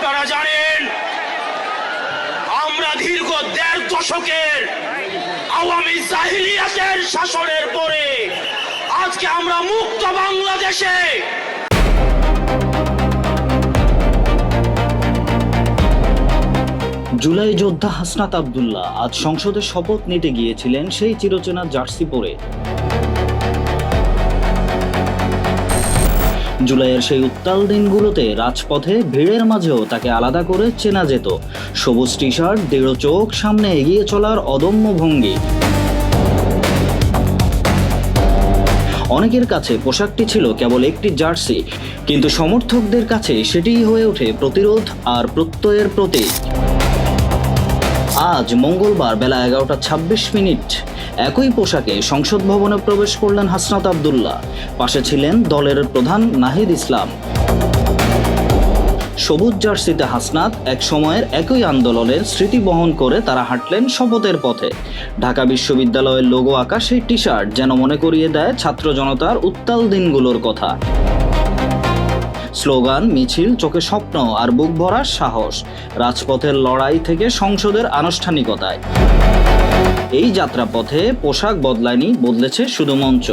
আপনারা জানেন আমরা দীর্ঘ ১.৫ দশকের আওয়ামী জাহিলিয়াতের শাসনের পরে আজকে আমরা মুক্ত বাংলাদেশে জুলাই যোদ্ধা হাসনাত আব্দুল্লাহ আজ সংসদে শপথ নিতে গিয়েছিলেন সেই চিরচেনা জার্সি পরে। জুলাইয়ের সেই উত্তাল দিনগুলোতে রাজপথে ভিড়ের মাঝেও তাকে আলাদা করে চেনা যেত। সবুজ টি শার্ট, দৃঢ় চোখ, সামনে এগিয়ে চলার অদম্য ভঙ্গি। অনেকের কাছে পোশাকটি ছিল কেবল একটি জার্সি, কিন্তু সমর্থকদের কাছে সেটিই হয়ে ওঠে প্রতিরোধ আর প্রত্যয়ের প্রতীক। আজ মঙ্গলবার বেলা 11:26 একই পোশাকে সংসদ ভবনে প্রবেশ করলেন হাসনাত আব্দুল্লাহ। পাশে ছিলেন দলের প্রধান নাহিদ ইসলাম। সবুজ জার্সিতে হাসনাত এক সময়ের একই আন্দোলনের স্মৃতি বহন করে তারা হাঁটলেন শপথের পথে। ঢাকা বিশ্ববিদ্যালয়ের লোগো আঁকা সেই টি শার্ট যেন মনে করিয়ে দেয় ছাত্র জনতার উত্তাল দিনগুলোর কথা। স্লোগান, মিছিল, চোখে স্বপ্ন আর বুক ভরা সাহস। রাজপথের লড়াই থেকে সংসদের আনুষ্ঠানিকতায় এই যাত্রাপথে পোশাক বদলায়নি, বদলেছে শুধু মঞ্চ।